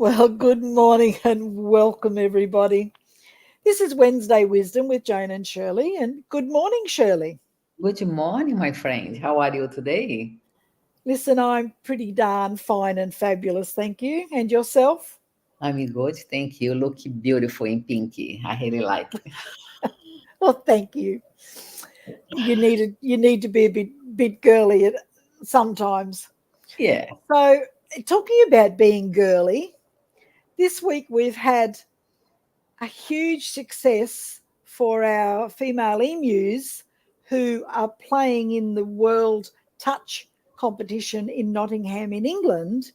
Well, good morning and welcome, everybody. This is Wednesday Wisdom with Joan and Shirley. And good morning, Shirley. Good morning, my friend. How are you today? Listen, I'm pretty darn fine and fabulous, thank you. And yourself? I'm good, thank you. Look beautiful in pinky. I really like. Well, thank you. You need to be a bit girly sometimes. Yeah. So, talking about being girly, this week we've had a huge success for our female emus who are playing in the World Touch competition in Nottingham in England.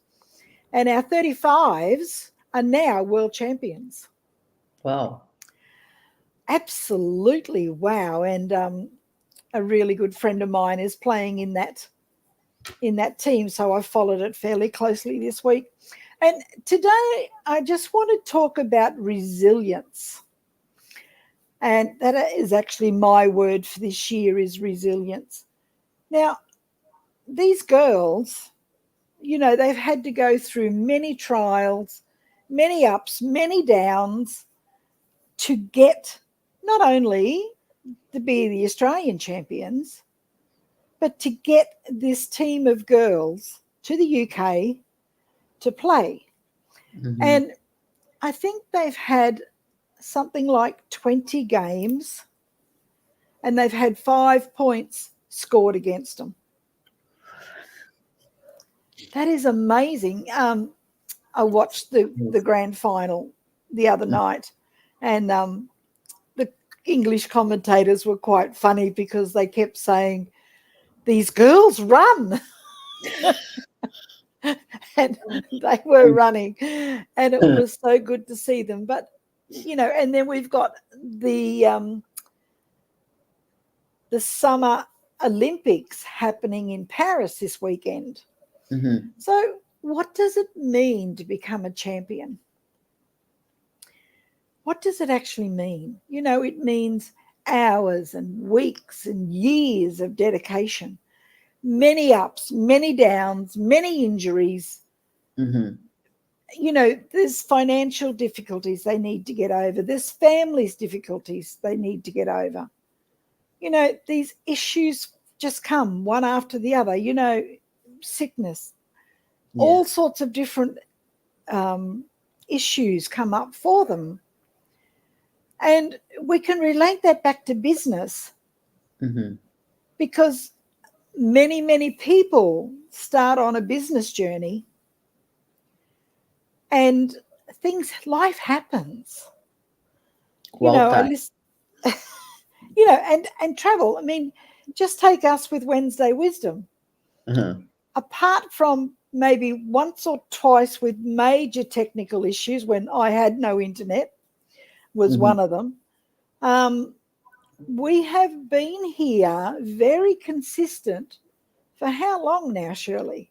And our 35s are now world champions. Wow. Absolutely wow. And a really good friend of mine is playing in that team. So I followed it fairly closely this week. And today I just want to talk about resilience. And that is actually my word for this year is resilience. Now, these girls, they've had to go through many trials, many ups, many downs to get not only to be the Australian champions, but to get this team of girls to the UK to play. Hmm. And I think they've had something like 20 games and they've had 5 points scored against them. That is amazing. I watched the grand final the other night, and the English commentators were quite funny because they kept saying, "These girls run," and they were running, and it was so good to see them. But and then we've got the the summer Olympics happening in Paris this weekend. Hmm. So, what does it mean to become a champion? What does it actually mean? It means hours and weeks and years of dedication, many ups, many downs, many injuries. Hmm. There's financial difficulties they need to get over, there's families' difficulties they need to get over. These issues just come one after the other, sickness, Yeah. all sorts of different um, issues come up for them. And we can relate that back to business Hmm. because many, many people start on a business journey and life happens. Wow I time. listen, and travel. I mean, just take us with Wednesday Wisdom. Uh-huh. Apart from maybe once or twice with major technical issues when I had no internet, was Hmm. one of them. Um, we have been here very consistent for how long now, Shirley?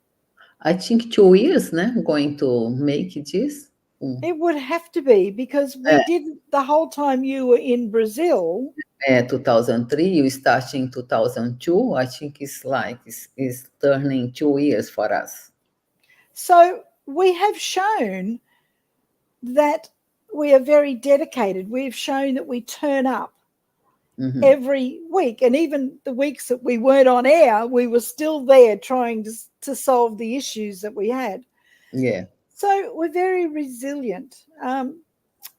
I think 2 years, né? Going to make this. Mm. It would have to be because we did the whole time you were in Brazil. 2003, you start in 2002. I think it's turning 2 years for us. So we have shown that we are very dedicated. We've shown that we turn up Hmm. every week. And even the weeks that we weren't on air, we were still there trying to solve the issues that we had. Yeah. So we're very resilient.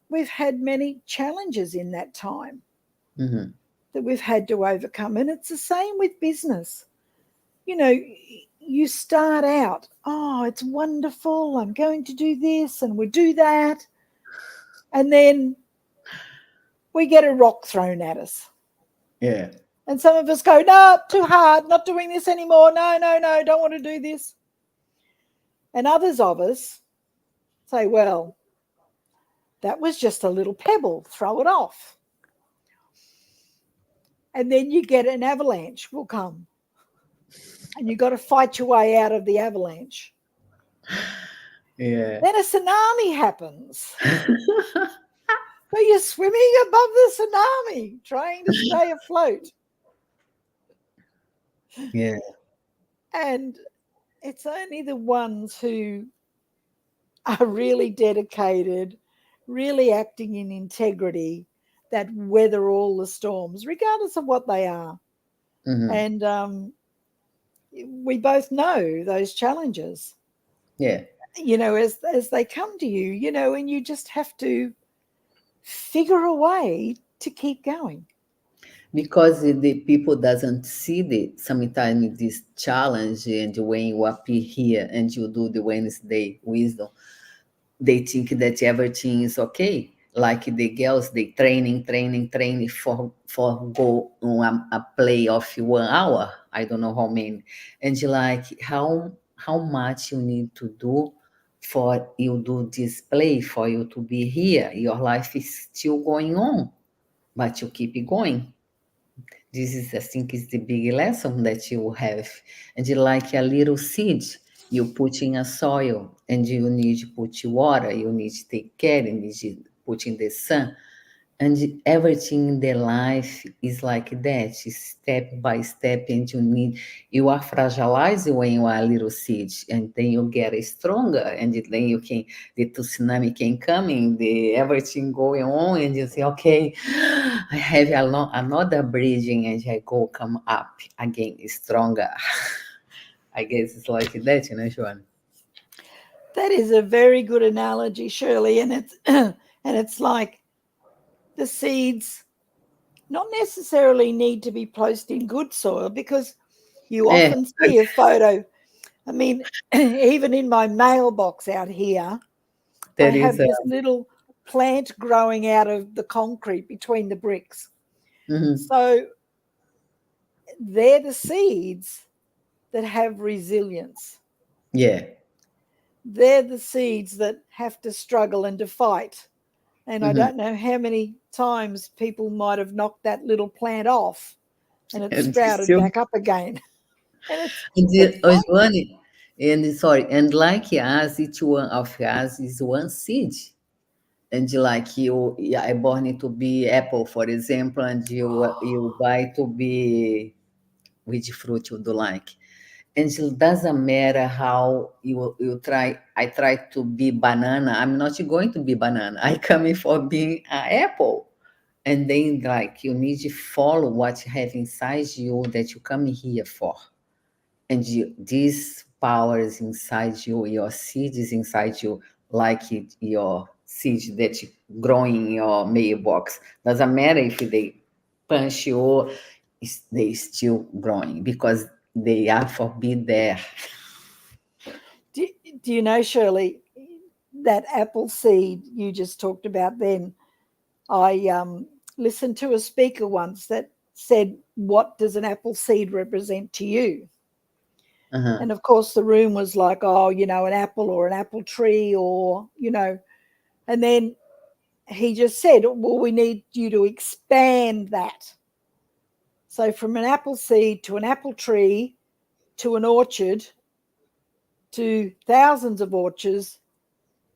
We've had many challenges in that time Hmm. that we've had to overcome. And it's the same with business. You know, you start out, oh, it's wonderful. I'm going to do this and we do that. And then we get a rock thrown at us. Yeah. And some of us go, no, too hard, not doing this anymore. No, no, no, don't want to do this. And others of us say, well, that was just a little pebble, throw it off. And then you get an avalanche will come and you've got to fight your way out of the avalanche. Yeah. Then a tsunami happens. But you're swimming above the tsunami, trying to stay afloat. Yeah. And it's only the ones who are really dedicated, really acting in integrity, that weather all the storms, regardless of what they are. Mhm. And we both know those challenges, Yeah, as they come to you, and you just have to figure a way to keep going. because the people doesn't see the sometimes this challenge, and when you appear here and you do the Wednesday wisdom, they think that everything is okay. Like the girls, they training for go on a play of 1 hour. I don't know how many, and like how much you need to do for you do this play for you to be here. Your life is still going on, but you keep it going. This is, I think, is the big lesson that you have. And like a little seed, you put in a soil, and you need to put water, you need to take care, you need to put in the sun. And everything in their life is like that, step by step, and you are fragilized when you are a little seed, and then you get stronger, and then the tsunami can come in, the everything going on, and you say, okay, I have another breathing, and I go come up again, stronger. I guess it's like that, Joan? That is a very good analogy, Shirley, and it's and it's like the seeds not necessarily need to be placed in good soil, because you Yeah, often see a photo. I mean, even in my mailbox out here, I there is have a. this little plant growing out of the concrete between the bricks. Mhm. So they're the seeds that have resilience. Yeah. They're the seeds that have to struggle and to fight. And I Mhm. don't know how many times people might have knocked that little plant off and it And sprouted still. back up again. And And it's like, Joanne, and sorry, and like us, each one of us is one seed. And like you, yeah, I born it to be apple, for example, and you buy to be which fruit you do like. And it doesn't matter how you try. I try to be banana. I'm not going to be banana. I coming for being an apple. And then like you need to follow what you have inside you that you come here for, and these powers inside you, your seed is inside you, like your seed that growing in your mailbox. Doesn't matter if they punch you, they still growing because they are forbid there. do, do you know, Shirley, that apple seed you just talked about then? I listened to a speaker once that said, "What does an apple seed represent to you?" Uh-huh. And of course, the room was like, "Oh, an apple or an apple tree, or." And then he just said, "Well, we need you to expand that." So from an apple seed to an apple tree to an orchard to thousands of orchards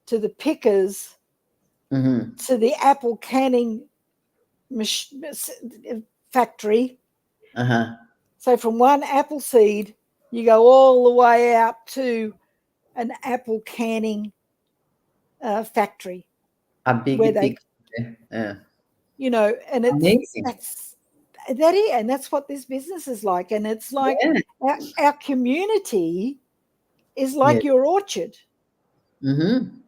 to the pickers Mm-hmm. to the apple canning factory. Uh-huh. So from one apple seed, you go all the way out to an apple canning factory A where big they, picture. Yeah. and Amazing. that's what this business is like. And it's like Yeah. our community is Yeah. like your orchard, Mm-hmm.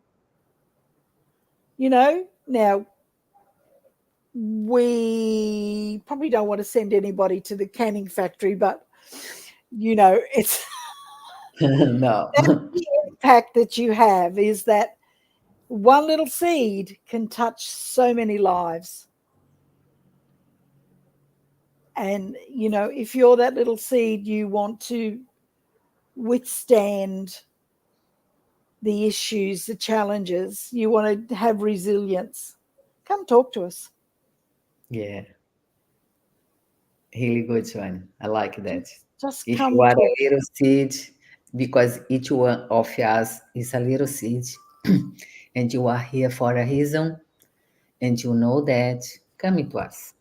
Now, we probably don't want to send anybody to the canning factory, but it's No. that's the impact that you have, is that one little seed can touch so many lives. And if you're that little seed, you want to withstand the issues, the challenges, you want to have resilience, come talk to us. Yeah. Really good one. I like that. Just If you come are talk. a little seed, because each one of us is a little seed, and you are here for a reason, and you know that, come to us.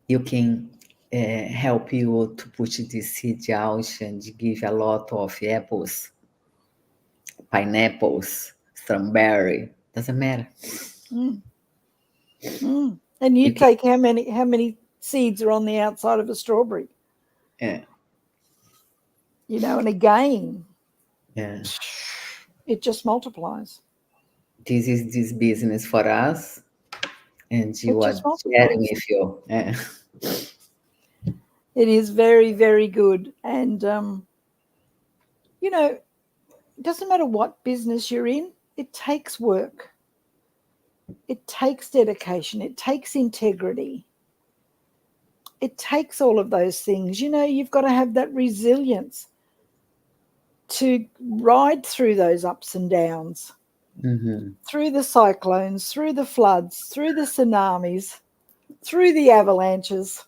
You can help you to put this seed out and give a lot of apples pineapples, strawberry, doesn't matter. Mm. And you take how many seeds are on the outside of a strawberry? Yeah. And again, Yeah. it just multiplies. This is this business for us, and It you are just sharing multiplies. with you. Yeah. It is very, very good. And, it doesn't matter what business you're in, it takes work. It takes dedication. It takes integrity. It takes all of those things. You've got to have that resilience to ride through those ups and downs, through the cyclones, through the floods, through the tsunamis, through the avalanches.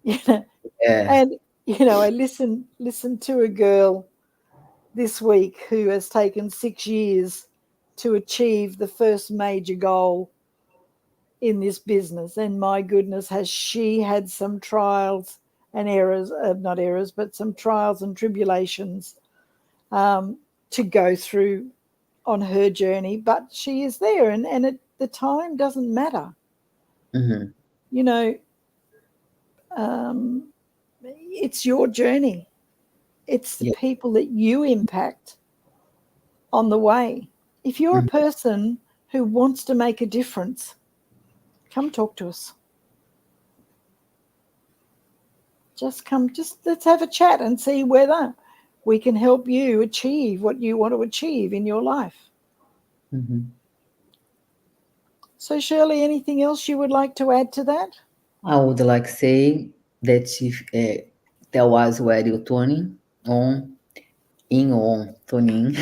Yeah. And I listened to a girl this week who has taken 6 years to achieve the first major goal in this business, and my goodness, has she had some trials and errors, not errors, but some trials and tribulations to go through on her journey, but she is there, and the time doesn't matter. Mm-hmm. Um, it's your journey. It's the Yeah. people that you impact on the way. If you're a person who wants to make a difference, come talk to us. Just let's have a chat and see whether we can help you achieve what you want to achieve in your life. Mm-hmm. So, Shirley, anything else you would like to add to that? I would like to say that if tell us where you're tuning on, tuning,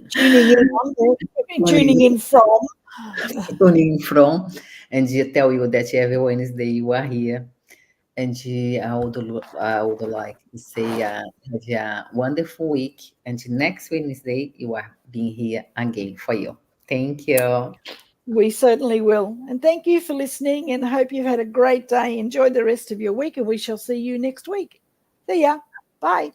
Tuning in on, tuning tuning, in from. tuning from, and tell you that every Wednesday you are here. And I would like to say have a wonderful week. And next Wednesday you are being here again for you. Thank you. We certainly will. And thank you for listening, and hope you've had a great day. Enjoy the rest of your week, and we shall see you next week. See ya. Bye.